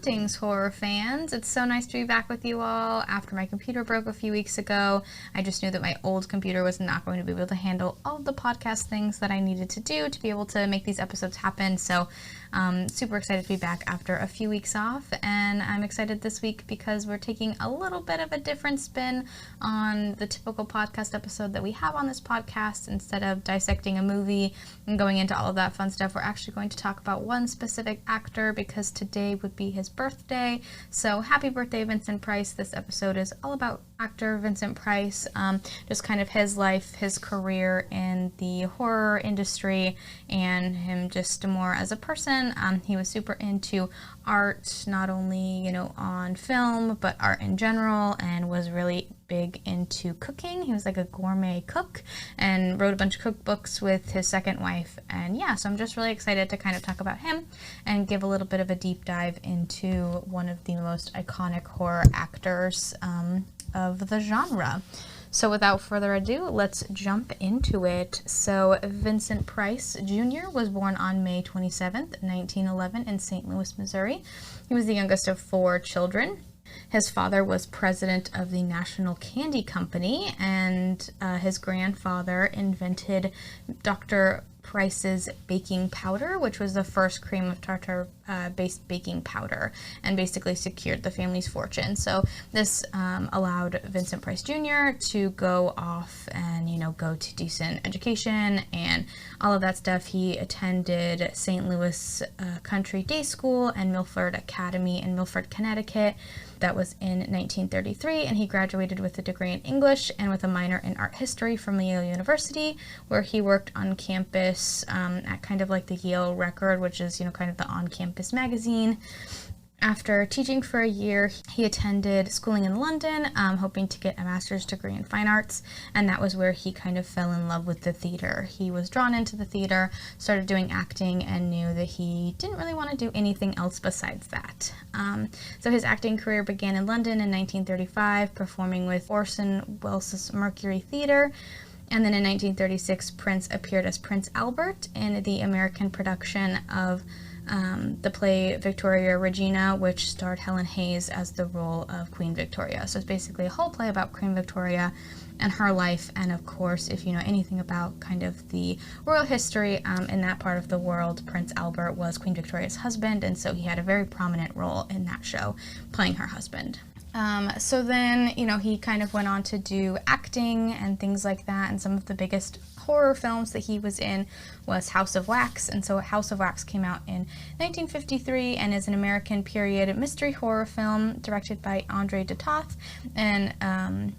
Hauntings, horror fans. It's so nice to be back with you all. After my computer broke a few weeks ago, I just knew that my old computer was not going to be able to handle all of the podcast things that I needed to do to be able to make these episodes happen. So super excited to be back after a few weeks off, and I'm excited this week because we're taking a little bit of a different spin on the typical podcast episode that we have on this podcast. Instead of dissecting a movie and going into all of that fun stuff, we're actually going to talk about one specific actor because today would be his birthday. So happy birthday, Vincent Price. This episode is all about actor Vincent Price, just kind of his life, his career in the horror industry, and him just more as a person. He was super into art, not only, on film, but art in general, and was really big into cooking. He was like a gourmet cook and wrote a bunch of cookbooks with his second wife. And yeah, so I'm just really excited to kind of talk about him and give a little bit of a deep dive into one of the most iconic horror actors of the genre. So without further ado, let's jump into it. So Vincent Price Jr. was born on May 27th, 1911 in St. Louis, Missouri. He was the youngest of 4 children. His father was president of the National Candy Company, and his grandfather invented Dr. Price's baking powder, which was the first cream of tartar based baking powder, and basically secured the family's fortune. So this allowed Vincent Price Jr. to go off and go to decent education and all of that stuff. He attended St. Louis Country Day School and Milford Academy in Milford, Connecticut. That was in 1933, and he graduated with a degree in English and with a minor in art history from Yale University, where he worked on campus at kind of like the Yale Record, which is, kind of the on-campus magazine. After teaching for a year, he attended schooling in London, hoping to get a master's degree in fine arts, and that was where he kind of fell in love with the theater. He was drawn into the theater, started doing acting, and knew that he didn't really want to do anything else besides that. So his acting career began in London in 1935, performing with Orson Welles' Mercury Theater. And then in 1936, Prince appeared as Prince Albert in the American production of the play Victoria Regina, which starred Helen Hayes as the role of Queen Victoria. So it's basically a whole play about Queen Victoria and her life. And of course, if you know anything about kind of the royal history in that part of the world, Prince Albert was Queen Victoria's husband, and so he had a very prominent role in that show, playing her husband. So then, he kind of went on to do acting and things like that, and some of the biggest horror films that he was in was House of Wax. And so House of Wax came out in 1953 and is an American period mystery horror film directed by Andre de Toth, and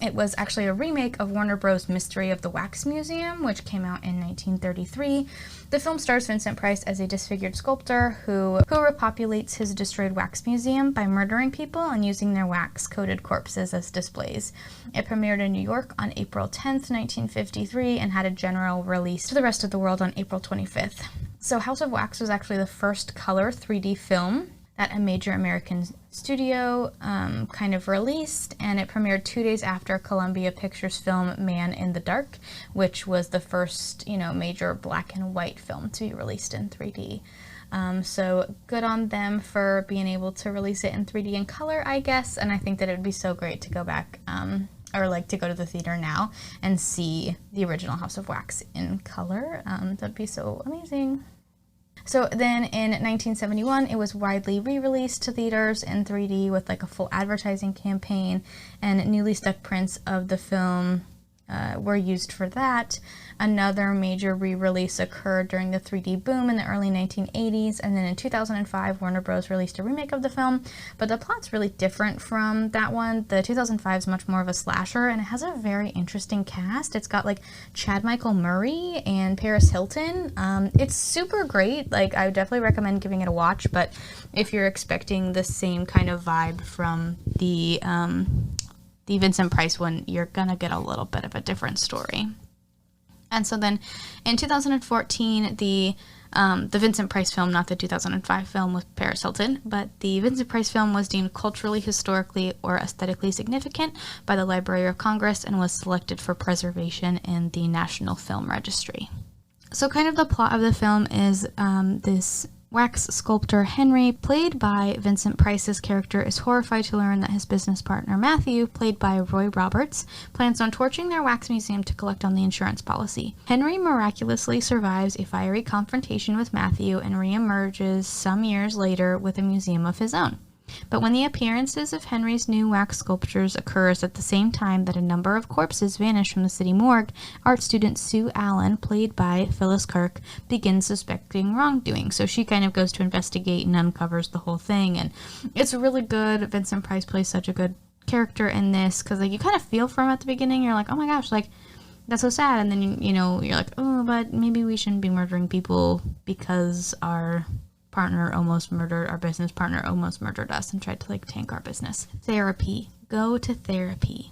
it was actually a remake of Warner Bros. Mystery of the Wax Museum, which came out in 1933. The film stars Vincent Price as a disfigured sculptor who repopulates his destroyed wax museum by murdering people and using their wax-coated corpses as displays. It premiered in New York on April 10th, 1953, and had a general release to the rest of the world on April 25th. So House of Wax was actually the first color 3D film that a major American studio kind of released, and it premiered 2 days after Columbia Pictures' film Man in the Dark, which was the first, major black and white film to be released in 3D. So good on them for being able to release it in 3D in color, I guess, and I think that it would be so great to go back or like to go to the theater now and see the original House of Wax in color. That'd be so amazing. So then in 1971, it was widely re-released to theaters in 3D with like a full advertising campaign, and newly stuck prints of the film were used for that. Another major re-release occurred during the 3D boom in the early 1980s, and then in 2005, Warner Bros. Released a remake of the film, but the plot's really different from that one. The 2005 is much more of a slasher, and it has a very interesting cast. It's got like Chad Michael Murray and Paris Hilton. It's super great. Like, I would definitely recommend giving it a watch, but if you're expecting the same kind of vibe from the Vincent Price one, you're gonna get a little bit of a different story. And so then in 2014, the Vincent Price film, not the 2005 film with Paris Hilton, but the Vincent Price film was deemed culturally, historically, or aesthetically significant by the Library of Congress and was selected for preservation in the National Film Registry. So kind of the plot of the film is this Wax sculptor Henry, played by Vincent Price's character, is horrified to learn that his business partner Matthew, played by Roy Roberts, plans on torching their wax museum to collect on the insurance policy. Henry miraculously survives a fiery confrontation with Matthew and reemerges some years later with a museum of his own. But when the appearances of Henry's new wax sculptures occurs at the same time that a number of corpses vanish from the city morgue, art student Sue Allen, played by Phyllis Kirk, begins suspecting wrongdoing. So she kind of goes to investigate and uncovers the whole thing. And it's really good. Vincent Price plays such a good character in this because like you kind of feel for him at the beginning. You're like, oh my gosh, like that's so sad. And then you know you're like, oh, but maybe we shouldn't be murdering people because our business partner almost murdered us and tried to like tank our business. Therapy. Go to therapy.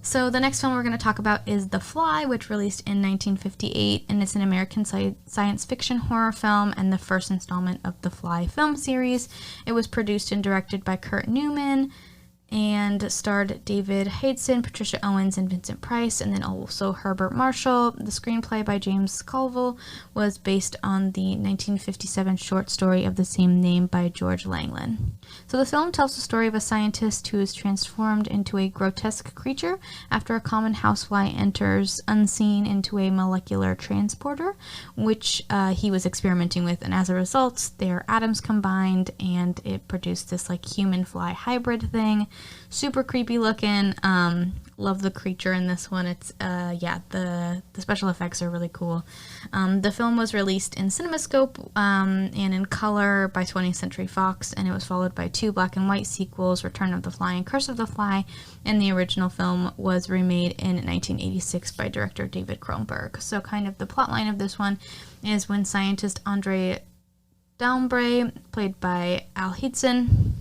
So the next film we're going to talk about is The Fly, which released in 1958, and it's an American science fiction horror film and the first installment of the Fly film series. It was produced and directed by Kurt Newman and starred David Haidson, Patricia Owens, and Vincent Price, and then also Herbert Marshall. The screenplay by James Colville was based on the 1957 short story of the same name by George Langland. So the film tells the story of a scientist who is transformed into a grotesque creature after a common housefly enters unseen into a molecular transporter, which he was experimenting with, and as a result, their atoms combined, and it produced this like human-fly hybrid thing. Super creepy looking. Love the creature in this one. It's the special effects are really cool. The film was released in CinemaScope and in color by 20th Century Fox, and it was followed by 2 black and white sequels, Return of the Fly and Curse of the Fly, and the original film was remade in 1986 by director David Cronenberg. So kind of the plot line of this one is when scientist Andre Daumbray, played by Al Haidson,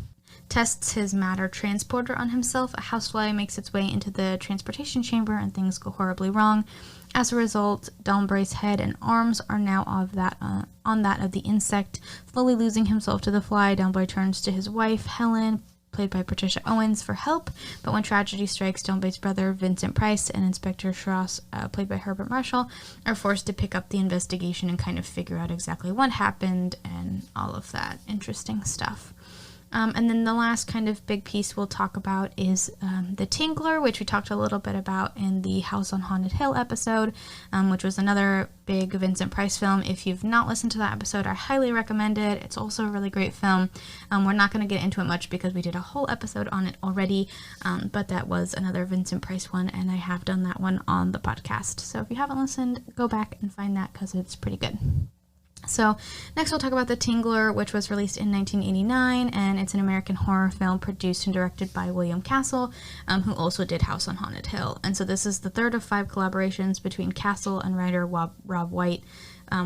tests his matter transporter on himself, a housefly makes its way into the transportation chamber and things go horribly wrong. As a result, Daumbray's head and arms are now on that of the insect. Slowly losing himself to the fly, Daumbray turns to his wife, Helen, played by Patricia Owens, for help. But when tragedy strikes, Daumbray's brother, Vincent Price, and Inspector Schross, played by Herbert Marshall, are forced to pick up the investigation and kind of figure out exactly what happened and all of that interesting stuff. And then the last kind of big piece we'll talk about is The Tingler, which we talked a little bit about in the House on Haunted Hill episode, which was another big Vincent Price film. If you've not listened to that episode, I highly recommend it. It's also a really great film. We're not going to get into it much because we did a whole episode on it already, but that was another Vincent Price one, and I have done that one on the podcast. So if you haven't listened, go back and find that because it's pretty good. So next we'll talk about The Tingler, which was released in 1989, and it's an American horror film produced and directed by William Castle, who also did House on Haunted Hill. And so this is the third of 5 collaborations between Castle and writer Rob White,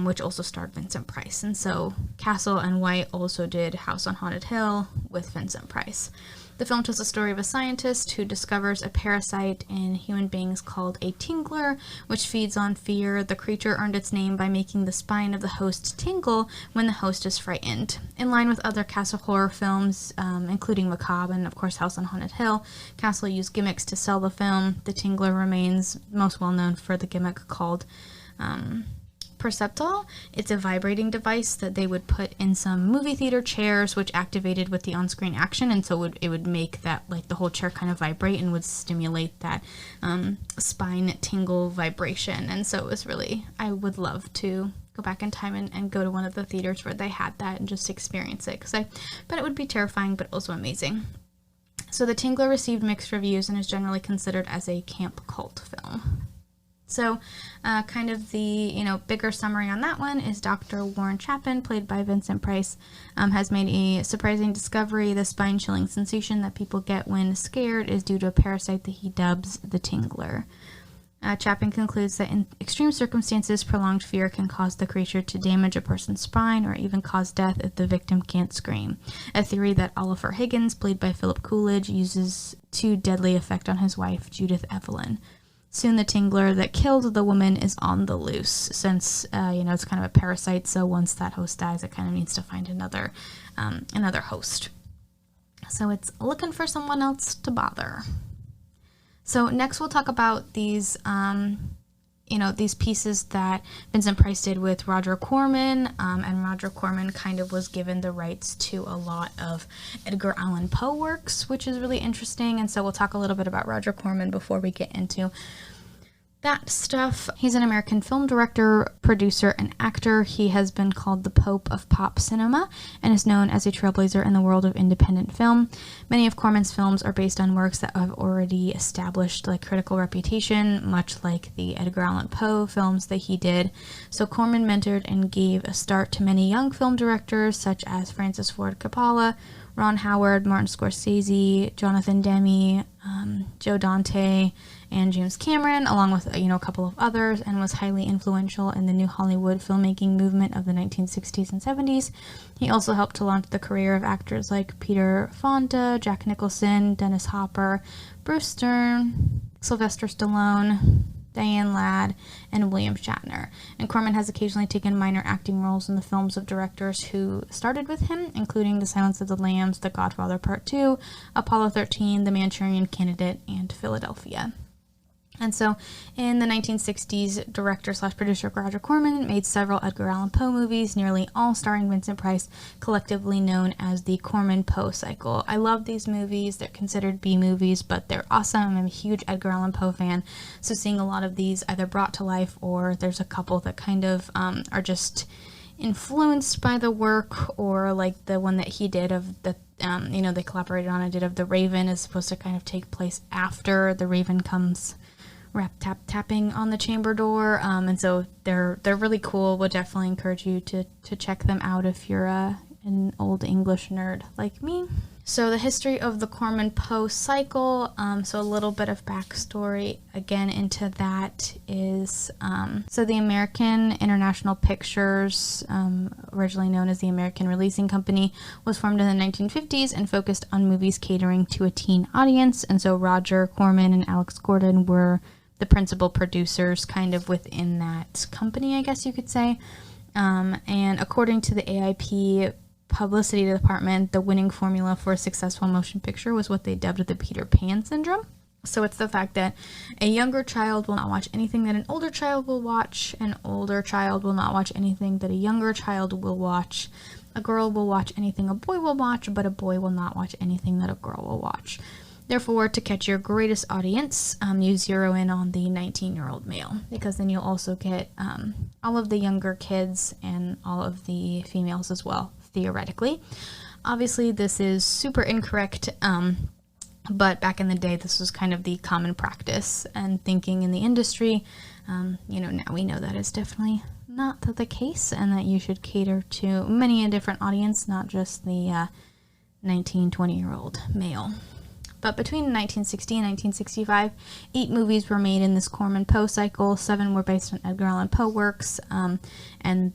which also starred Vincent Price. And so Castle and White also did House on Haunted Hill with Vincent Price. The film tells the story of a scientist who discovers a parasite in human beings called a tingler, which feeds on fear. The creature earned its name by making the spine of the host tingle when the host is frightened. In line with other Castle horror films, including Macabre and, of course, House on Haunted Hill, Castle used gimmicks to sell the film. The tingler remains most well known for the gimmick called Perceptol. It's a vibrating device that they would put in some movie theater chairs, which activated with the on-screen action, and so it would make that, like, the whole chair kind of vibrate and would stimulate that spine tingle vibration. And so it was really, I would love to go back in time and go to one of the theaters where they had that and just experience it, because I bet it would be terrifying but also amazing. So The Tingler received mixed reviews and is generally considered as a camp cult film. So kind of the, bigger summary on that one is Dr. Warren Chapin, played by Vincent Price, has made a surprising discovery. The spine-chilling sensation that people get when scared is due to a parasite that he dubs the tingler. Chapin concludes that in extreme circumstances, prolonged fear can cause the creature to damage a person's spine or even cause death if the victim can't scream, a theory that Oliver Higgins, played by Philip Coolidge, uses to deadly effect on his wife, Judith Evelyn. Soon the tingler that killed the woman is on the loose, since, it's kind of a parasite, so once that host dies, it kind of needs to find another host. So it's looking for someone else to bother. So next we'll talk about these these pieces that Vincent Price did with Roger Corman, and Roger Corman kind of was given the rights to a lot of Edgar Allan Poe works, which is really interesting. And so we'll talk a little bit about Roger Corman before we get into that stuff. He's an American film director, producer, and actor. He has been called the Pope of pop cinema and is known as a trailblazer in the world of independent film. Many of Corman's films are based on works that have already established critical reputation, much like the Edgar Allan Poe films that he did. So Corman mentored and gave a start to many young film directors such as Francis Ford Coppola, Ron Howard, Martin Scorsese, Jonathan Demme, Joe Dante, and James Cameron, along with a couple of others, and was highly influential in the new Hollywood filmmaking movement of the 1960s and 70s. He also helped to launch the career of actors like Peter Fonda, Jack Nicholson, Dennis Hopper, Bruce Stern, Sylvester Stallone, Diane Ladd, and William Shatner. And Corman has occasionally taken minor acting roles in the films of directors who started with him, including The Silence of the Lambs, The Godfather Part 2, Apollo 13, The Manchurian Candidate, and Philadelphia. And so, in the 1960s, director/producer Roger Corman made several Edgar Allan Poe movies, nearly all starring Vincent Price, collectively known as the Corman-Poe cycle. I love these movies. They're considered B-movies, but they're awesome. I'm a huge Edgar Allan Poe fan, so seeing a lot of these either brought to life, or there's a couple that kind of are just influenced by the work, or like the one that he did of the they collaborated on. I did of The Raven is supposed to kind of take place after the Raven comes tapping on the chamber door, and so they're really cool. Would definitely encourage you to check them out if you're an old English nerd like me. So the history of the Corman-Poe cycle, so a little bit of backstory again into that is, so the American International Pictures, originally known as the American Releasing Company, was formed in the 1950s and focused on movies catering to a teen audience. And so Roger Corman and Alex Gordon were the principal producers kind of within that company, I guess you could say. And according to the AIP publicity department, the winning formula for a successful motion picture was what they dubbed the Peter Pan syndrome. So it's the fact that a younger child will not watch anything that an older child will watch, an older child will not watch anything that a younger child will watch, a girl will watch anything a boy will watch, but a boy will not watch anything that a girl will watch. Therefore, to catch your greatest audience, you zero in on the 19-year-old male, because then you'll also get all of the younger kids and all of the females as well, theoretically. Obviously, this is super incorrect, but back in the day, this was kind of the common practice and thinking in the industry. Now we know that is definitely not the case, and that you should cater to many a different audience, not just the 19, 20-year-old male. But between 1960 and 1965, 8 movies were made in this Corman-Poe cycle. 7 were based on Edgar Allan Poe works, and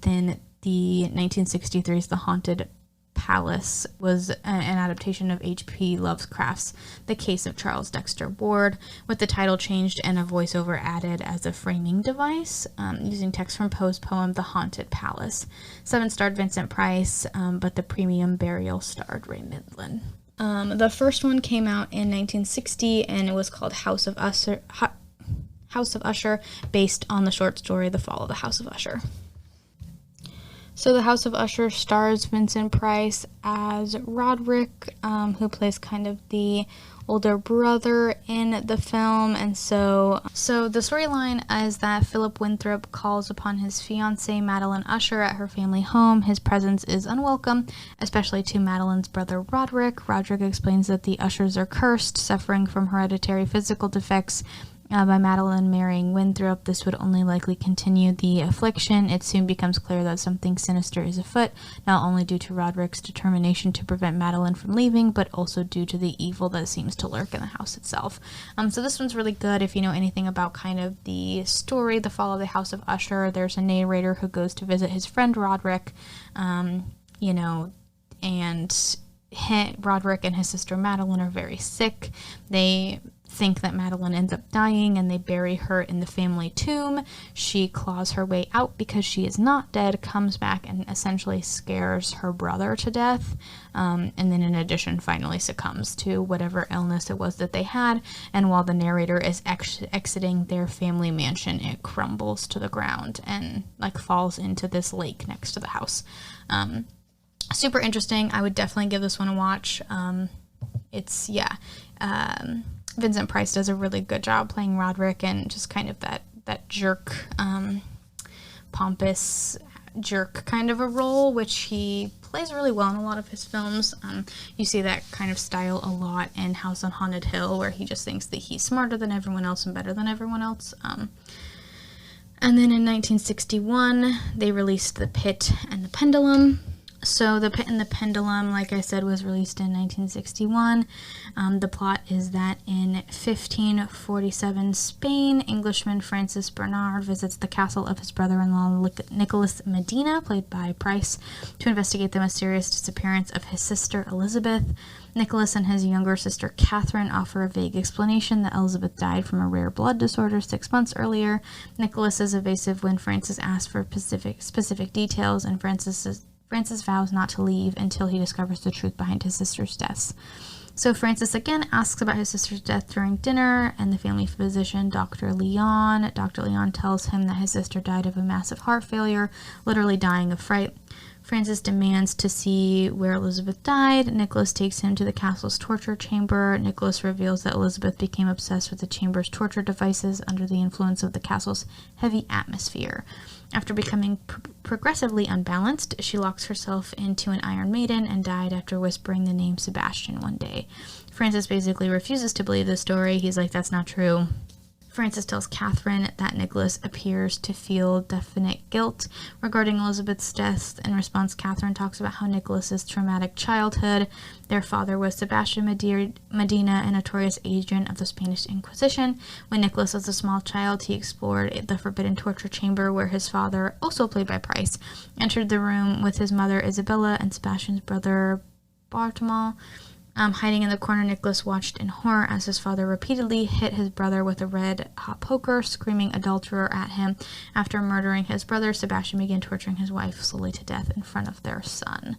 then the 1963's The Haunted Palace was an adaptation of H.P. Lovecraft's The Case of Charles Dexter Ward, with the title changed and a voiceover added as a framing device, using text from Poe's poem The Haunted Palace. 7 starred Vincent Price, but the premium burial starred Ray Midland. The first one came out in 1960, and it was called House of Usher, based on the short story The Fall of the House of Usher. So the House of Usher stars Vincent Price as Roderick, who plays kind of the older brother in the film. And so the storyline is that Philip Winthrop calls upon his fiancée Madeline Usher at her family home. His presence is unwelcome, especially to Madeline's brother Roderick. Roderick explains that the Ushers are cursed, suffering from hereditary physical defects. By Madeline marrying Winthrop, this would only likely continue the affliction. It soon becomes clear that something sinister is afoot, not only due to Roderick's determination to prevent Madeline from leaving, but also due to the evil that seems to lurk in the house itself. So this one's really good if you know anything about kind of the story, The Fall of the House of Usher. There's a narrator who goes to visit his friend Roderick, and Roderick and his sister Madeline are very sick. They think that Madeline ends up dying and they bury her in the family tomb. She claws her way out because she is not dead, comes back and essentially scares her brother to death, and then in addition finally succumbs to whatever illness it was that they had. And while the narrator is exiting their family mansion, it crumbles to the ground and like falls into this lake next to the house. Super interesting. I would definitely give this one a watch. Vincent Price does a really good job playing Roderick, and just kind of that jerk, pompous jerk kind of a role, which he plays really well in a lot of his films. You see that kind of style a lot in House on Haunted Hill, where he just thinks that he's smarter than everyone else and better than everyone else. And then in 1961, they released The Pit and the Pendulum. So The Pit and the Pendulum, like I said, was released in 1961. The plot is that in 1547 Spain, Englishman Francis Bernard visits the castle of his brother-in-law Nicholas Medina, played by Price, to investigate the mysterious disappearance of his sister Elizabeth. Nicholas and his younger sister Catherine offer a vague explanation that Elizabeth died from a rare blood disorder 6 months earlier. Nicholas is evasive when Francis asks for specific details, and Francis vows not to leave until he discovers the truth behind his sister's deaths. So Francis again asks about his sister's death during dinner, and the family physician, Dr. Leon tells him that his sister died of a massive heart failure, literally dying of fright. Francis demands to see where Elizabeth died. Nicholas takes him to the castle's torture chamber. Nicholas reveals that Elizabeth became obsessed with the chamber's torture devices under the influence of the castle's heavy atmosphere. After becoming progressively unbalanced, she locks herself into an Iron Maiden and died after whispering the name Sebastian one day. Francis basically refuses to believe the story. He's like, that's not true. Francis tells Catherine that Nicholas appears to feel definite guilt regarding Elizabeth's death. In response, Catherine talks about how Nicholas's traumatic childhood. Their father was Sebastian Medina, a notorious agent of the Spanish Inquisition. When Nicholas was a small child, he explored the forbidden torture chamber where his father, also played by Price, entered the room with his mother Isabella and Sebastian's brother Bartolomeo. Hiding in the corner, Nicholas watched in horror as his father repeatedly hit his brother with a red hot poker, screaming adulterer at him. After murdering his brother, Sebastian began torturing his wife slowly to death in front of their son,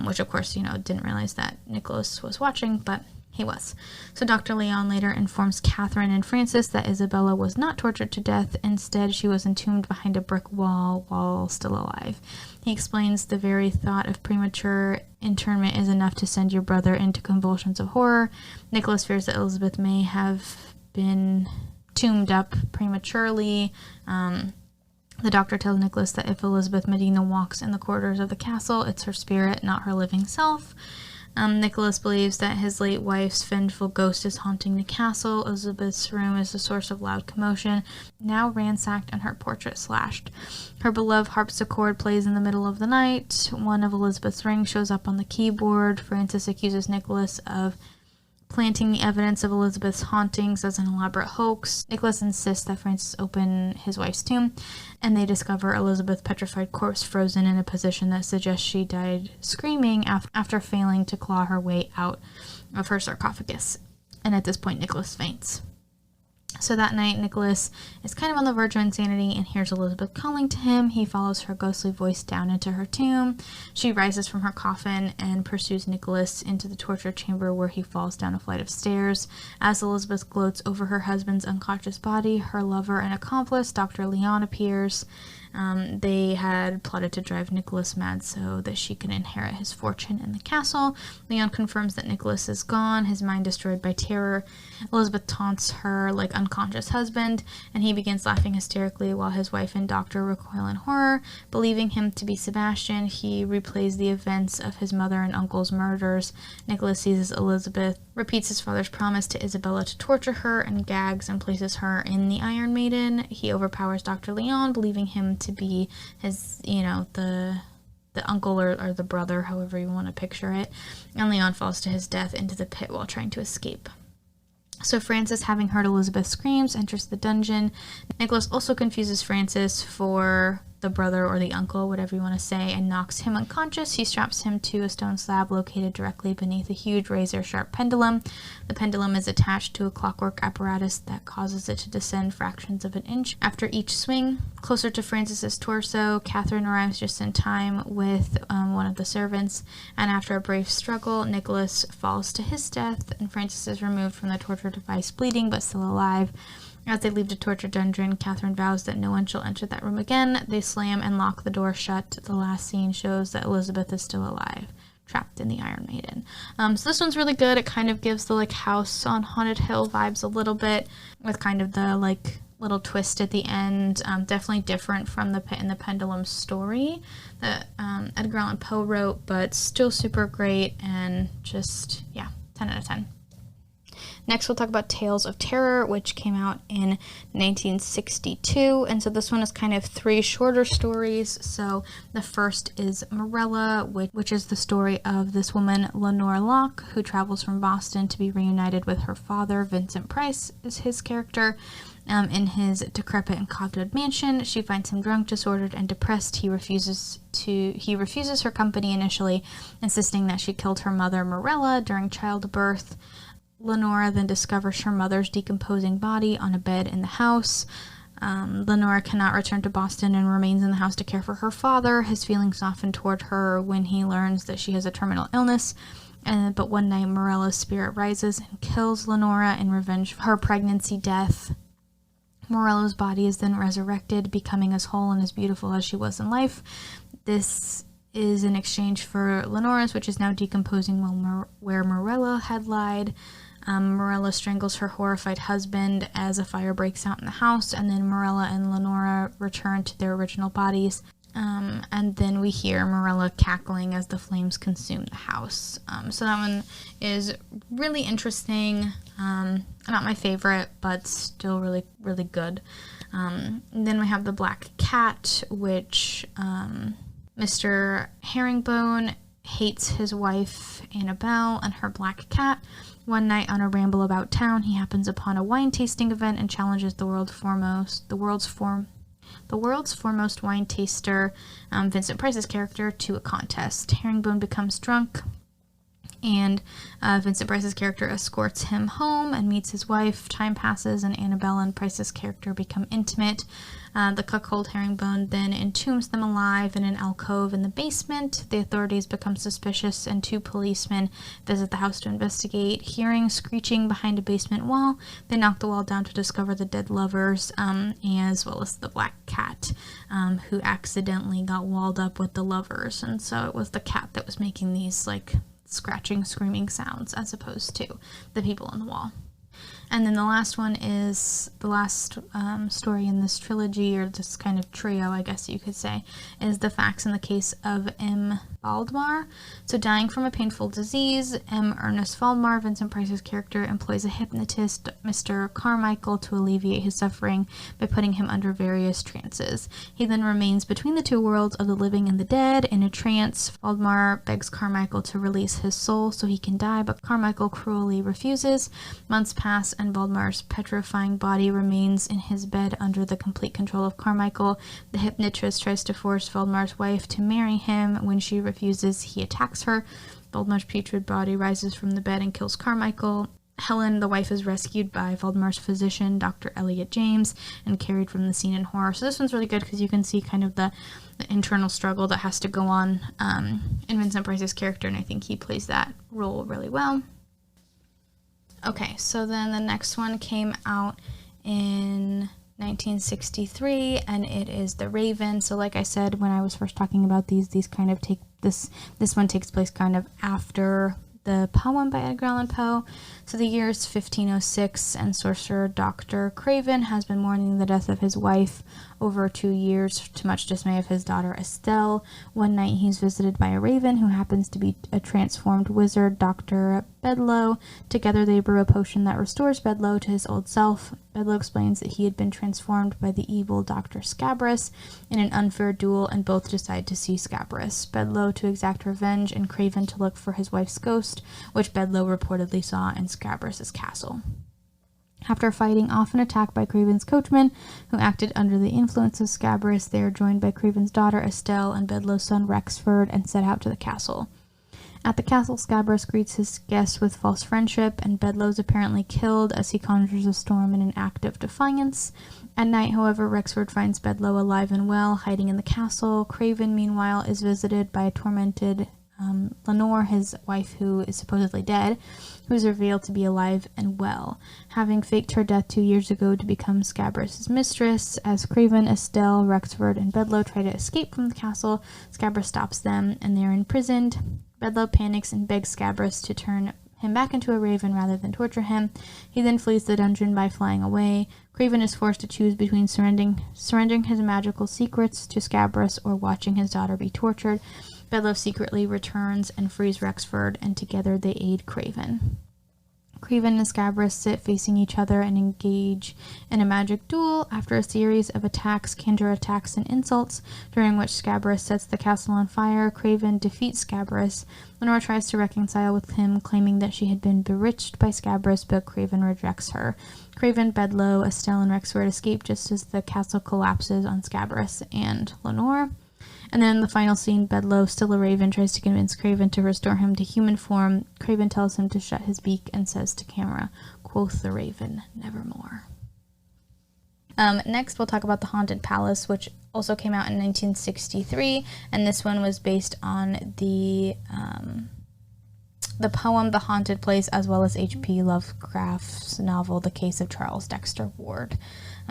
which of course, didn't realize that Nicholas was watching, but he was. So Dr. Leon later informs Catherine and Francis that Isabella was not tortured to death. Instead, she was entombed behind a brick wall while still alive. He explains the very thought of premature internment is enough to send your brother into convulsions of horror. Nicholas fears that Elizabeth may have been tombed up prematurely. The doctor tells Nicholas that if Elizabeth Medina walks in the corridors of the castle, it's her spirit, not her living self. Nicholas believes that his late wife's vengeful ghost is haunting the castle. Elizabeth's room is the source of loud commotion, now ransacked and her portrait slashed. Her beloved harpsichord plays in the middle of the night. One of Elizabeth's rings shows up on the keyboard. Francis accuses Nicholas of planting the evidence of Elizabeth's hauntings as an elaborate hoax. Nicholas insists that Francis open his wife's tomb, and they discover Elizabeth's petrified corpse frozen in a position that suggests she died screaming after failing to claw her way out of her sarcophagus. And at this point, Nicholas faints. So that night, Nicholas is kind of on the verge of insanity and hears Elizabeth calling to him. He follows her ghostly voice down into her tomb. She rises from her coffin and pursues Nicholas into the torture chamber, where he falls down a flight of stairs. As Elizabeth gloats over her husband's unconscious body, her lover and accomplice, Dr. Leon, appears. They had plotted to drive Nicholas mad so that she could inherit his fortune in the castle. Leon confirms that Nicholas is gone, his mind destroyed by terror. Elizabeth taunts her unconscious husband, and he begins laughing hysterically while his wife and doctor recoil in horror. Believing him to be Sebastian, he replays the events of his mother and uncle's murders. Nicholas seizes Elizabeth, repeats his father's promise to Isabella to torture her, and gags and places her in the Iron Maiden. He overpowers Dr. Leon, believing him to be his, the uncle or the brother, however you want to picture it, and Leon falls to his death into the pit while trying to escape. So Francis, having heard Elizabeth's screams, enters the dungeon. Nicholas also confuses Francis for the brother or the uncle, whatever you want to say, and knocks him unconscious. He straps him to a stone slab located directly beneath a huge razor-sharp pendulum. The pendulum is attached to a clockwork apparatus that causes it to descend fractions of an inch after each swing. Closer to Francis's torso, Catherine arrives just in time with one of the servants, and after a brave struggle, Nicholas falls to his death, and Francis is removed from the torture device, bleeding but still alive. As they leave the torture dungeon, Catherine vows that no one shall enter that room again. They slam and lock the door shut. The last scene shows that Elizabeth is still alive, trapped in the Iron Maiden. So this one's really good. It kind of gives the, like, House on Haunted Hill vibes a little bit, with kind of the, like, little twist at the end. Definitely different from the Pit and the Pendulum story that Edgar Allan Poe wrote, but still super great, and just, yeah, 10 out of 10. Next, we'll talk about Tales of Terror, which came out in 1962. And so this one is kind of 3 shorter stories. So the first is Morella, which is the story of this woman, Lenore Locke, who travels from Boston to be reunited with her father. Vincent Price is his character. In his decrepit and cobwebbed mansion, she finds him drunk, disordered, and depressed. He refuses her company initially, insisting that she killed her mother, Morella, during childbirth. Lenora then discovers her mother's decomposing body on a bed in the house. Lenora cannot return to Boston and remains in the house to care for her father. His feelings soften toward her when he learns that she has a terminal illness. But one night, Morella's spirit rises and kills Lenora in revenge for her pregnancy death. Morella's body is then resurrected, becoming as whole and as beautiful as she was in life. This is in exchange for Lenora's, which is now decomposing where Morella had lied. Morella strangles her horrified husband as a fire breaks out in the house, and then Morella and Lenora return to their original bodies. And then we hear Morella cackling as the flames consume the house. So that one is really interesting. Not my favorite, but still really, really good. Then we have The Black Cat, which Mr. Herringbone hates his wife Annabelle and her black cat. One night on a ramble about town, he happens upon a wine tasting event and challenges the world's foremost wine taster, Vincent Price's character, to a contest. Herringbone becomes drunk, and Vincent Price's character escorts him home and meets his wife. Time passes, and Annabelle and Price's character become intimate. The cuckold Herringbone then entombs them alive in an alcove in the basement. The authorities become suspicious, and 2 policemen visit the house to investigate. Hearing screeching behind a basement wall, they knock the wall down to discover the dead lovers, as well as the black cat, who accidentally got walled up with the lovers. And so it was the cat that was making these, like, scratching, screaming sounds, as opposed to the people on the wall. And then the last one is the last story in this trilogy, or this kind of trio, I guess you could say, is The Facts in the Case of M. Valdemar. So, dying from a painful disease, M. Ernest Valdemar, Vincent Price's character, employs a hypnotist, Mr. Carmichael, to alleviate his suffering by putting him under various trances. He then remains between the 2 worlds of the living and the dead. In a trance, Valdemar begs Carmichael to release his soul so he can die, but Carmichael cruelly refuses. Months pass, and Valdemar's petrifying body remains in his bed under the complete control of Carmichael. The hypnotist tries to force Valdemar's wife to marry him. When she refuses, he attacks her. Valdemar's putrid body rises from the bed and kills Carmichael. Helen, the wife, is rescued by Valdemar's physician, Dr. Elliot James, and carried from the scene in horror. So this one's really good because you can see kind of the internal struggle that has to go on in Vincent Price's character, and I think he plays that role really well. Okay, so then the next one came out in 1963, and it is The Raven. So like I said when I was first talking about these kind of take this one takes place kind of after the poem by Edgar Allan Poe. So the year is 1506, and sorcerer Dr. Craven has been mourning the death of his wife over 2 years, to much dismay of his daughter Estelle. One night he's visited by a raven who happens to be a transformed wizard, Dr. Bedloe. Together they brew a potion that restores Bedloe to his old self. Bedloe explains that he had been transformed by the evil Dr. Scabrous in an unfair duel, and both decide to see Scabrous. Bedloe to exact revenge, and Craven to look for his wife's ghost, which Bedloe reportedly saw in Scabrous' castle. After fighting off an attack by Craven's coachman, who acted under the influence of Scabrous, they are joined by Craven's daughter Estelle and Bedloe's son Rexford and set out to the castle. At the castle, Scabrous greets his guests with false friendship, and Bedloe is apparently killed as he conjures a storm in an act of defiance. At night, however, Rexford finds Bedloe alive and well, hiding in the castle. Craven, meanwhile, is visited by a tormented Lenore, his wife who is supposedly dead, who is revealed to be alive and well, having faked her death 2 years ago to become Scabrous' mistress. As Craven, Estelle, Rexford, and Bedloe try to escape from the castle, Scabrous stops them, and they are imprisoned. Bedloe panics and begs Scabrous to turn him back into a raven rather than torture him. He then flees the dungeon by flying away. Craven is forced to choose between surrendering his magical secrets to Scabrous or watching his daughter be tortured. Bedloe secretly returns and frees Rexford, and together they aid Craven. Craven and Scabrous sit facing each other and engage in a magic duel. After a series of attacks, counterattacks, and insults, during which Scabrous sets the castle on fire, Craven defeats Scabrous. Lenore tries to reconcile with him, claiming that she had been bewitched by Scabrous, but Craven rejects her. Craven, Bedloe, Estelle, and Rexford escape just as the castle collapses on Scabrous and Lenore. And then in the final scene, Bedloe, still a raven, tries to convince Craven to restore him to human form. Craven tells him to shut his beak and says to camera, "Quoth the raven, nevermore." Next, we'll talk about The Haunted Palace, which also came out in 1963, and this one was based on the poem The Haunted Place, as well as H.P. Lovecraft's novel The Case of Charles Dexter Ward.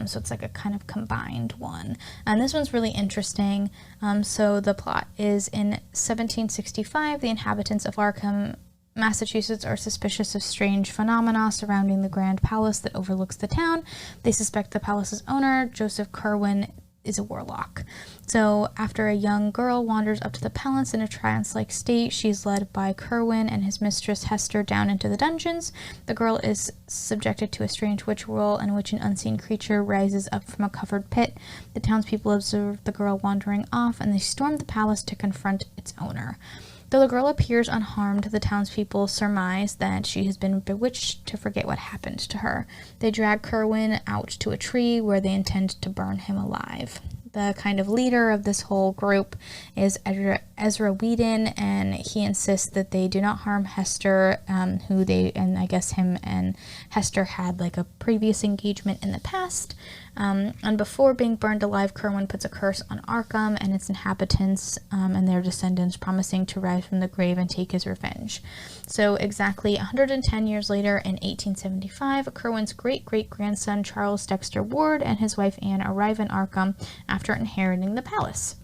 So it's like a kind of combined one. And this one's really interesting. So the plot is in 1765, the inhabitants of Arkham, Massachusetts are suspicious of strange phenomena surrounding the grand palace that overlooks the town. They suspect the palace's owner, Joseph Kerwin, is a warlock. So after a young girl wanders up to the palace in a trance-like state, she's led by Kerwin and his mistress Hester down into the dungeons. The girl is subjected to a strange witch whirl in which an unseen creature rises up from a covered pit. The townspeople observe the girl wandering off, and they storm the palace to confront its owner. Though the girl appears unharmed, the townspeople surmise that she has been bewitched to forget what happened to her. They drag Kerwin out to a tree where they intend to burn him alive. The kind of leader of this whole group is Ezra Whedon, and he insists that they do not harm Hester, and I guess him and Hester had like a previous engagement in the past. And before being burned alive, Kerwin puts a curse on Arkham and its inhabitants and their descendants, promising to rise from the grave and take his revenge. So exactly 110 years later, in 1875, Kerwin's great-great-grandson Charles Dexter Ward and his wife Anne arrive in Arkham after inheriting the palace.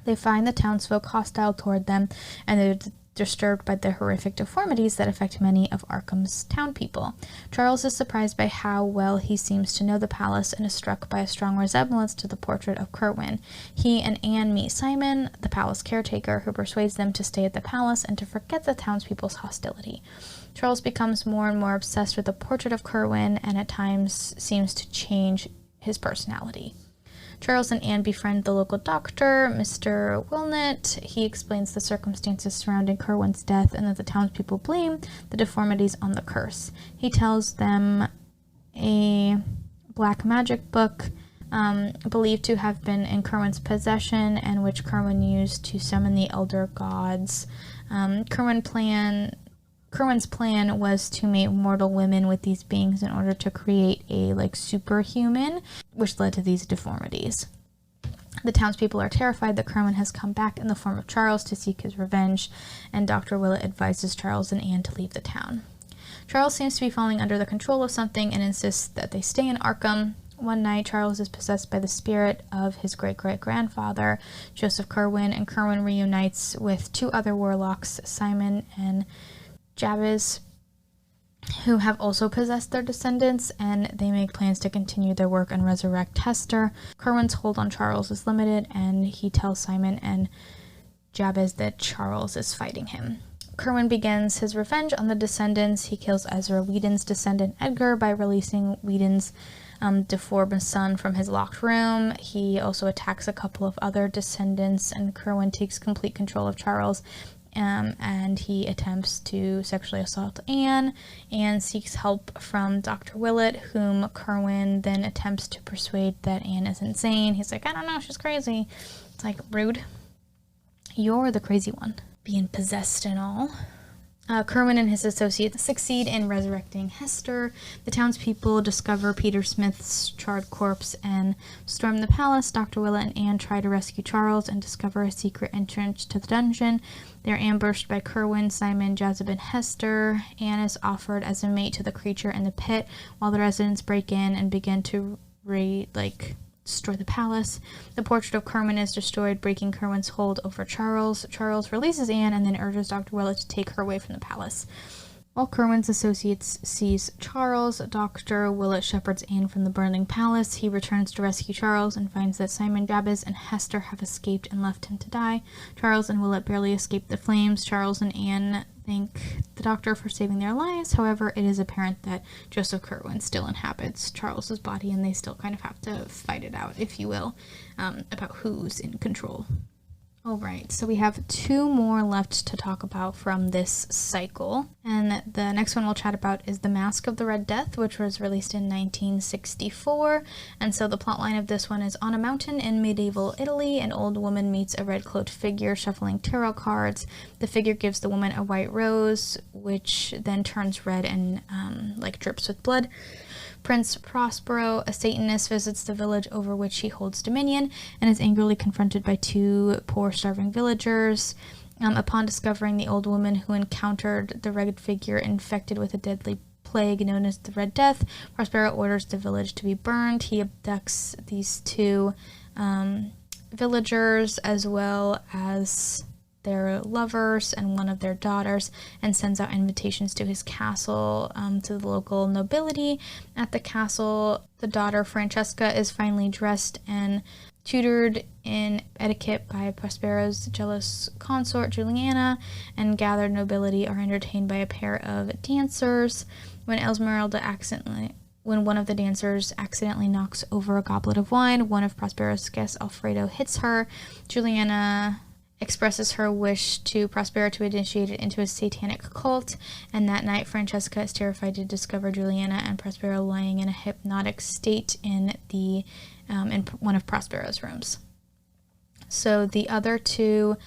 They find the townsfolk hostile toward them, and they're disturbed by the horrific deformities that affect many of Arkham's town people. Charles is surprised by how well he seems to know the palace and is struck by a strong resemblance to the portrait of Kerwin. He and Anne meet Simon, the palace caretaker, who persuades them to stay at the palace and to forget the townspeople's hostility. Charles becomes more and more obsessed with the portrait of Kerwin and at times seems to change his personality. Charles and Anne befriend the local doctor, Mr. Wilnett. He explains the circumstances surrounding Kerwin's death and that the townspeople blame the deformities on the curse. He tells them a black magic book believed to have been in Kerwin's possession and which Kerwin used to summon the elder gods. Kerwin's plan was to mate mortal women with these beings in order to create a superhuman, which led to these deformities. The townspeople are terrified that Kerwin has come back in the form of Charles to seek his revenge, and Dr. Willett advises Charles and Anne to leave the town. Charles seems to be falling under the control of something and insists that they stay in Arkham. One night, Charles is possessed by the spirit of his great-great-grandfather, Joseph Kerwin, and Kerwin reunites with two other warlocks, Simon and Jabez, who have also possessed their descendants, and they make plans to continue their work and resurrect Hester. Kerwin's hold on Charles is limited, and he tells Simon and Jabez that Charles is fighting him. Kerwin begins his revenge on the descendants. He kills Ezra Whedon's descendant Edgar by releasing Whedon's deformed son from his locked room. He also attacks a couple of other descendants, and Kerwin takes complete control of Charles and he attempts to sexually assault Anne. Anne seeks help from Dr. Willett, whom Kerwin then attempts to persuade that Anne is insane. He's like, I don't know, she's crazy. It's like, rude. You're the crazy one, being possessed and all. Kerwin and his associates succeed in resurrecting Hester. The townspeople discover Peter Smith's charred corpse and storm the palace. Dr. Willett and Anne try to rescue Charles and discover a secret entrance to the dungeon. They're ambushed by Kerwin, Simon, Jezebel, and Hester. Anne is offered as a mate to the creature in the pit, while the residents break in and begin to destroy the palace. The portrait of Kerwin is destroyed, breaking Kerwin's hold over Charles. Charles releases Anne and then urges Dr. Willett to take her away from the palace. While Kerwin's associates seize Charles, Dr. Willett shepherds Anne from the burning palace. He returns to rescue Charles and finds that Simon, Jabez, and Hester have escaped and left him to die. Charles and Willett barely escape the flames. Charles and Anne thank the doctor for saving their lives. However, it is apparent that Joseph Kerwin still inhabits Charles's body, and they still kind of have to fight it out, if you will, about who's in control. All right, so we have 2 more left to talk about from this cycle, and the next one we'll chat about is The Mask of the Red Death, which was released in 1964, and so the plotline of this one is on a mountain in medieval Italy. An old woman meets a red-cloaked figure shuffling tarot cards. The figure gives the woman a white rose, which then turns red and drips with blood. Prince Prospero, a Satanist, visits the village over which he holds dominion and is angrily confronted by 2 poor starving villagers. Upon discovering the old woman who encountered the red figure infected with a deadly plague known as the Red Death, Prospero orders the village to be burned. He abducts these 2 villagers as well as their lovers and one of their daughters, and sends out invitations to his castle to the local nobility. At the castle, the daughter Francesca is finely dressed and tutored in etiquette by Prospero's jealous consort Juliana, and gathered nobility are entertained by a pair of dancers. When one of the dancers accidentally knocks over a goblet of wine, one of Prospero's guests, Alfredo, hits her. Juliana expresses her wish to Prospero to initiate it into a satanic cult, and that night Francesca is terrified to discover Juliana and Prospero lying in a hypnotic state in one of Prospero's rooms. So the other 2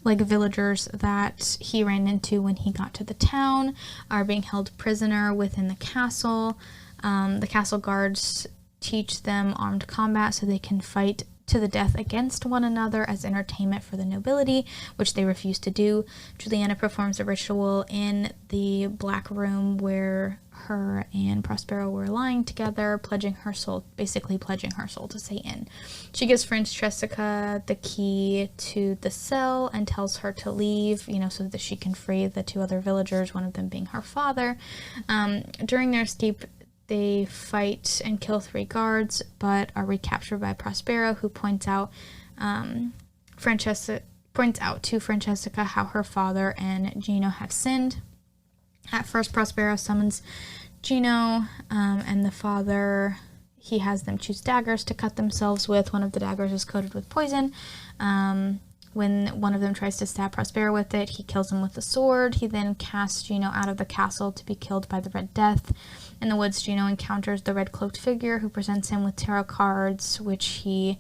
villagers that he ran into when he got to the town are being held prisoner within the castle. The castle guards teach them armed combat so they can fight to the death against one another as entertainment for the nobility, which they refuse to do. Juliana performs a ritual in the black room where her and Prospero were lying together, pledging her soul to Satan. She gives Francesca the key to the cell and tells her to leave, so that she can free the 2 other villagers, one of them being her father. During their escape, they fight and kill 3 guards, but are recaptured by Prospero, who points out to Francesca how her father and Gino have sinned. At first, Prospero summons Gino and the father. He has them choose daggers to cut themselves with. One of the daggers is coated with poison. When one of them tries to stab Prospero with it, he kills him with a sword. He then casts Gino out of the castle to be killed by the Red Death. In the woods, Gino encounters the red-cloaked figure who presents him with tarot cards, which he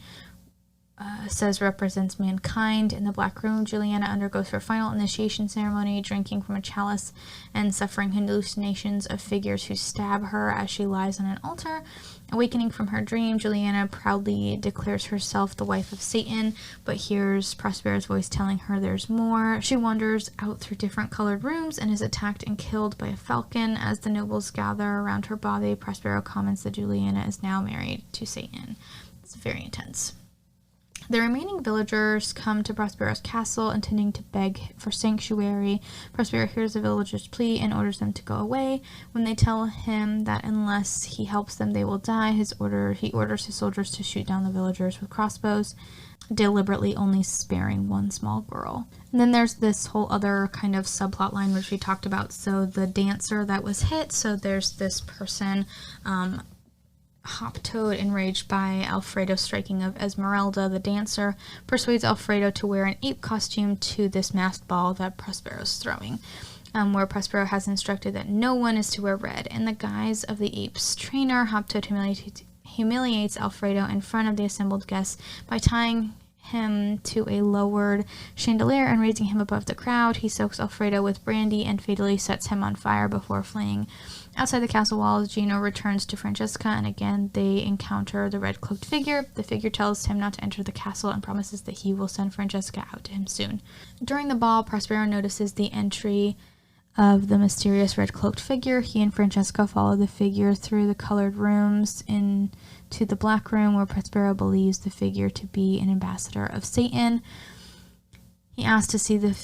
says represents mankind. In the black room, Juliana undergoes her final initiation ceremony, drinking from a chalice and suffering hallucinations of figures who stab her as she lies on an altar. Awakening from her dream, Juliana proudly declares herself the wife of Satan, but hears Prospero's voice telling her there's more. She wanders out through different colored rooms and is attacked and killed by a falcon. As the nobles gather around her body, Prospero comments that Juliana is now married to Satan. It's very intense. The remaining villagers come to Prospero's castle, intending to beg for sanctuary. Prospero hears the villagers' plea and orders them to go away. When they tell him that unless he helps them, they will die, he orders his soldiers to shoot down the villagers with crossbows, deliberately only sparing one small girl. And then there's this whole other kind of subplot line which we talked about. So the dancer that was hit, so there's this person, Hop Toad, enraged by Alfredo's striking of Esmeralda, the dancer, persuades Alfredo to wear an ape costume to this masked ball that Prospero's throwing, where Prospero has instructed that no one is to wear red. In the guise of the ape's trainer, Hop Toad humiliates Alfredo in front of the assembled guests by tying him to a lowered chandelier and raising him above the crowd. He soaks Alfredo with brandy and fatally sets him on fire before fleeing. Outside the castle walls, Gino returns to Francesca, and again they encounter the red-cloaked figure. The figure tells him not to enter the castle and promises that he will send Francesca out to him soon. During the ball, Prospero notices the entry of the mysterious red-cloaked figure. He and Francesca follow the figure through the colored rooms into the black room, where Prospero believes the figure to be an ambassador of Satan. He asks to see the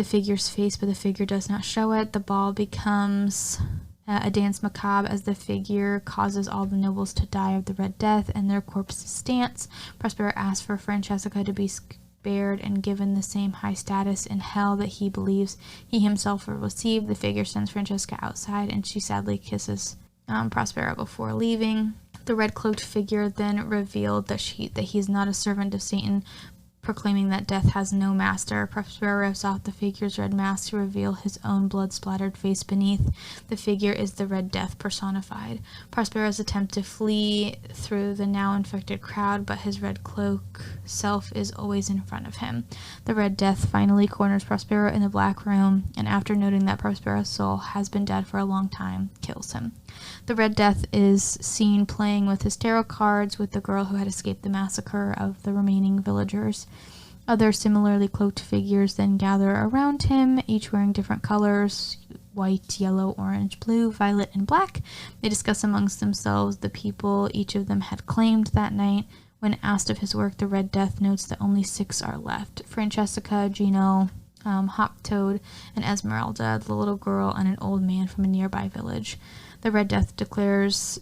figure's face, but the figure does not show it. The ball becomes a dance macabre as the figure causes all the nobles to die of the Red Death and their corpses dance. Prospero asks for Francesca to be spared and given the same high status in hell that he believes he himself will receive. The figure sends Francesca outside, and she sadly kisses Prospero before leaving. The red-cloaked figure then revealed that he is not a servant of Satan, proclaiming that death has no master. Prospero rips off the figure's red mask to reveal his own blood-splattered face beneath. The figure is the Red Death personified. Prospero's attempt to flee through the now infected crowd, but his red cloak self is always in front of him. The Red Death finally corners Prospero in the black room, and after noting that Prospero's soul has been dead for a long time, kills him. The Red Death is seen playing with his tarot cards with the girl who had escaped the massacre of the remaining villagers. Other similarly cloaked figures then gather around him, each wearing different colors: white, yellow, orange, blue, violet, and black. They discuss amongst themselves the people each of them had claimed that night. When asked of his work, the Red Death notes that only 6 are left: Francesca, Gino, Hop Toad, and Esmeralda, the little girl, and an old man from a nearby village. The Red Death declares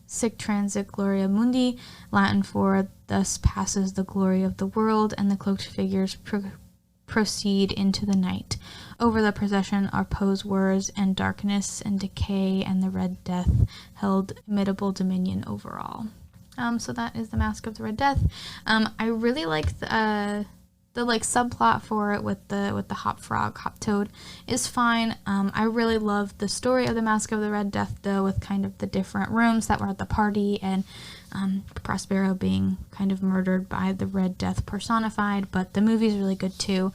Sic transit gloria mundi, Latin for thus passes the glory of the world, and the cloaked figures proceed into the night. Over the procession are posed words and darkness and decay, and the Red Death held immutable dominion over all. So that is the Mask of the Red Death. I really like the subplot for it with the Hop Frog, Hop Toad is fine. I really love the story of the Mask of the Red Death, though, with kind of the different rooms that were at the party, and Prospero being kind of murdered by the Red Death personified. But the movie's really good too,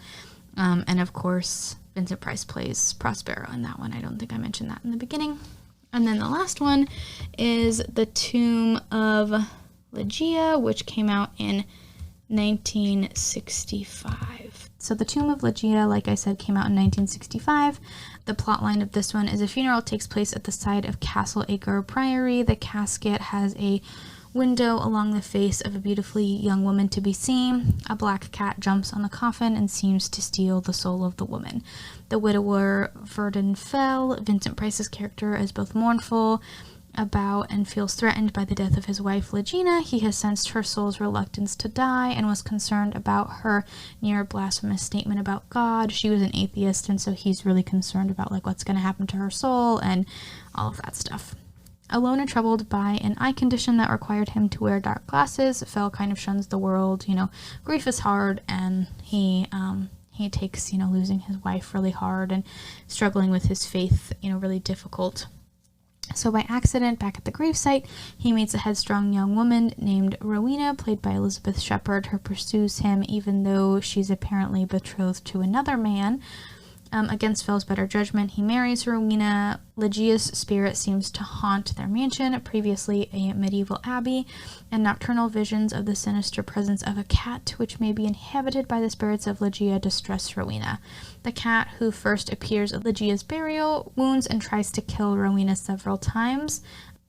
and of course Vincent Price plays Prospero in that one. I don't think I mentioned that in the beginning. And then the last one is The Tomb of Ligeia, which came out in 1965. So The Tomb of Ligeia, like I said, came out in 1965. The plotline of this one is a funeral takes place at the site of Castle Acre Priory. The casket has a window along the face of a beautifully young woman to be seen. A black cat jumps on the coffin and seems to steal the soul of the woman. The widower Verdun Fell, Vincent Price's character, is both mournful about and feels threatened by the death of his wife Legina. He has sensed her soul's reluctance to die and was concerned about her near blasphemous statement about God. She was an atheist, and so he's really concerned about what's going to happen to her soul and all of that stuff. Alone and troubled by an eye condition that required him to wear dark glasses, Fell kind of shuns the world. Grief is hard, and he takes losing his wife really hard and struggling with his faith really difficult. So by accident, back at the gravesite, he meets a headstrong young woman named Rowena, played by Elizabeth Shepard, who pursues him even though she's apparently betrothed to another man. Against Fell's better judgment, he marries Rowena. Ligeia's spirit seems to haunt their mansion, previously a medieval abbey, and nocturnal visions of the sinister presence of a cat, which may be inhabited by the spirits of Ligeia, distress Rowena. The cat, who first appears at Ligeia's burial, wounds and tries to kill Rowena several times,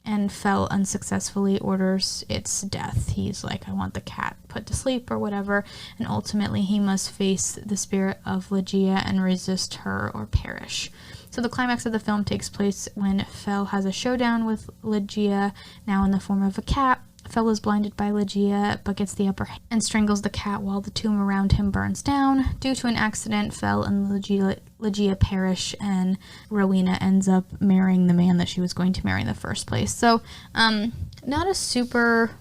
and Fell unsuccessfully orders its death. He's like, I want the cat put to sleep or whatever, and ultimately he must face the spirit of Ligeia and resist her or perish. So the climax of the film takes place when Fell has a showdown with Ligeia, now in the form of a cat. Phil is blinded by Ligeia, but gets the upper hand and strangles the cat while the tomb around him burns down. Due to an accident, Phil and Ligeia perish, and Rowena ends up marrying the man that she was going to marry in the first place. So, not a super,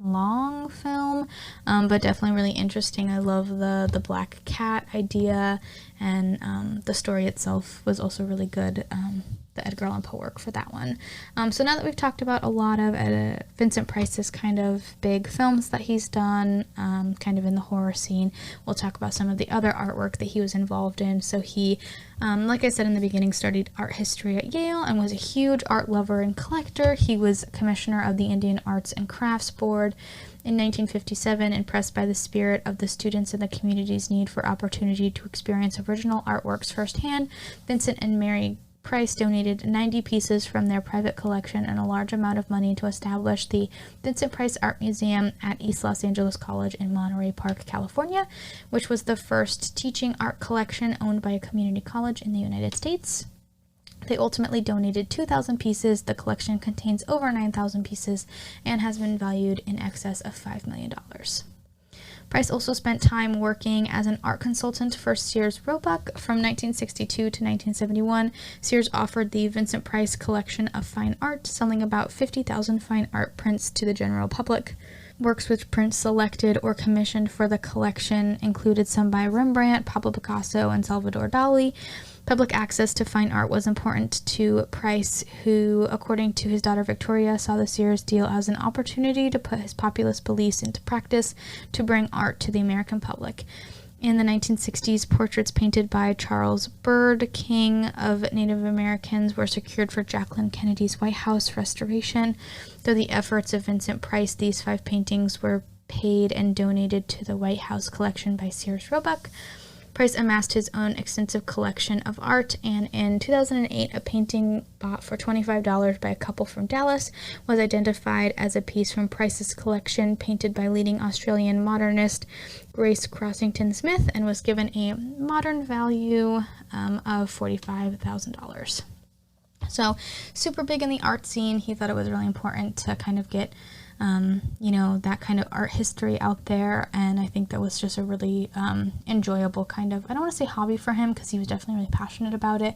long film, but definitely really interesting. I love the black cat idea, and the story itself was also really good. The Edgar Allan Poe work for that one. So now that we've talked about a lot of Vincent Price's kind of big films that he's done, kind of in the horror scene, we'll talk about some of the other artwork that he was involved in. So he, like I said in the beginning, studied art history at Yale and was a huge art lover and collector. He was commissioner of the Indian Arts and Crafts Board in 1957, impressed by the spirit of the students and the community's need for opportunity to experience original artworks firsthand. Vincent and Mary Price donated 90 pieces from their private collection and a large amount of money to establish the Vincent Price Art Museum at East Los Angeles College in Monterey Park, California, which was the first teaching art collection owned by a community college in the United States. They ultimately donated 2,000 pieces. The collection contains over 9,000 pieces and has been valued in excess of $5 million. Price also spent time working as an art consultant for Sears Roebuck. From 1962 to 1971, Sears offered the Vincent Price collection of fine art, selling about 50,000 fine art prints to the general public. Works which Prince selected or commissioned for the collection included some by Rembrandt, Pablo Picasso, and Salvador Dali. Public access to fine art was important to Price, who, according to his daughter Victoria, saw the Sears deal as an opportunity to put his populist beliefs into practice to bring art to the American public. In the 1960s, portraits painted by Charles Byrd, King of Native Americans, were secured for Jacqueline Kennedy's White House restoration. Through the efforts of Vincent Price, these 5 paintings were paid and donated to the White House collection by Sears Roebuck. Price amassed his own extensive collection of art, and in 2008, a painting bought for $25 by a couple from Dallas was identified as a piece from Price's collection, painted by leading Australian modernist Grace Crossington Smith, and was given a modern value of $45,000. So, super big in the art scene. He thought it was really important to kind of get that kind of art history out there, and I think that was just a really enjoyable kind of, I don't want to say hobby for him, because he was definitely really passionate about it,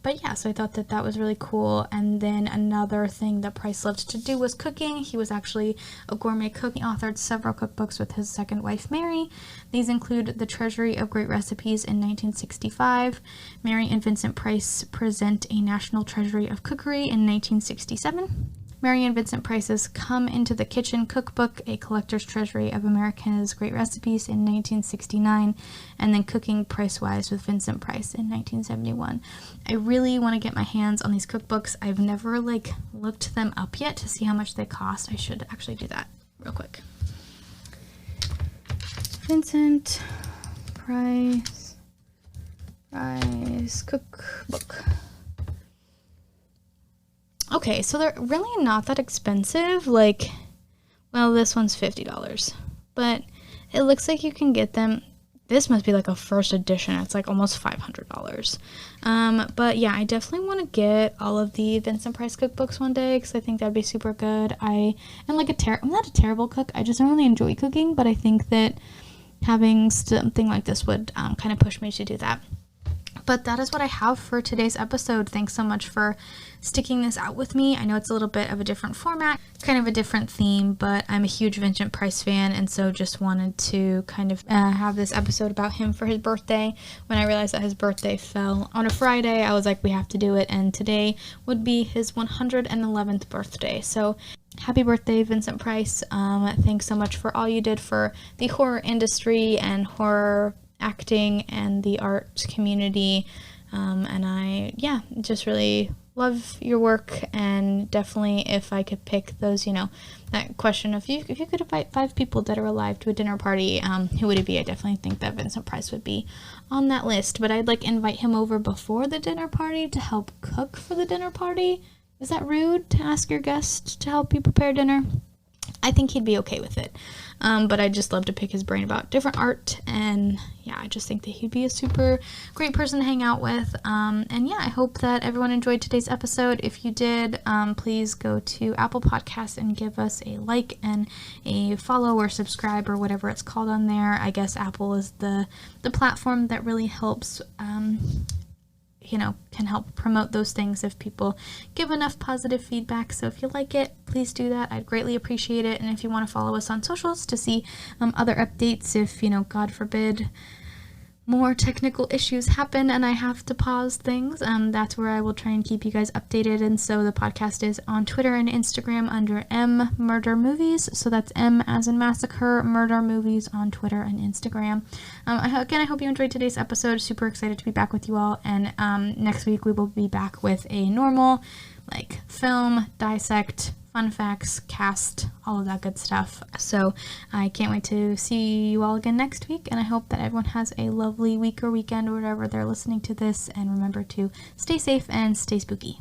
but yeah, so I thought that was really cool. And then another thing that Price loved to do was cooking. He was actually a gourmet cook. He authored several cookbooks with his second wife, Mary. These include The Treasury of Great Recipes in 1965. Mary and Vincent Price present a National Treasury of Cookery in 1967. Mary and Vincent Price's Come Into the Kitchen cookbook, a collector's treasury of America's great recipes in 1969, and then Cooking Price-Wise with Vincent Price in 1971. I really want to get my hands on these cookbooks. I've never looked them up yet to see how much they cost. I should actually do that real quick. Vincent Price cookbook. Okay, so they're really not that expensive. This one's $50, but it looks like you can get them. This must be a first edition. It's almost $500. But yeah, I definitely want to get all of the Vincent Price cookbooks one day, because I think that'd be super good. I'm not a terrible cook. I just don't really enjoy cooking, but I think that having something like this would kind of push me to do that. But that is what I have for today's episode. Thanks so much for sticking this out with me. I know it's a little bit of a different format, kind of a different theme, but I'm a huge Vincent Price fan, and so just wanted to kind of have this episode about him for his birthday. When I realized that his birthday fell on a Friday, I was like, we have to do it, and today would be his 111th birthday. So happy birthday, Vincent Price. Thanks so much for all you did for the horror industry and horror acting and the art community, and I just really love your work. And definitely, if I could pick those, that question of if you could invite 5 people dead or alive to a dinner party, who would it be? I definitely think that Vincent Price would be on that list, but I'd invite him over before the dinner party to help cook for the dinner party. Is that rude to ask your guest to help you prepare dinner? I think he'd be okay with it. But I'd just love to pick his brain about different art, and yeah, I just think that he'd be a super great person to hang out with. And yeah, I hope that everyone enjoyed today's episode. If you did, please go to Apple Podcasts and give us a like and a follow or subscribe or whatever it's called on there. I guess Apple is the platform that really helps can help promote those things if people give enough positive feedback. So if you like it, please do that. I'd greatly appreciate it. And if you want to follow us on socials to see other updates, if, God forbid, more technical issues happen and I have to pause things, that's where I will try and keep you guys updated. And so the podcast is on Twitter and Instagram under M Murder Movies. So that's M as in massacre, Murder Movies on Twitter and Instagram. I hope you enjoyed today's episode. Super excited to be back with you all. And next week we will be back with a normal, film, dissect, fun facts, cast, all of that good stuff. So I can't wait to see you all again next week, and I hope that everyone has a lovely week or weekend or whatever they're listening to this, and remember to stay safe and stay spooky.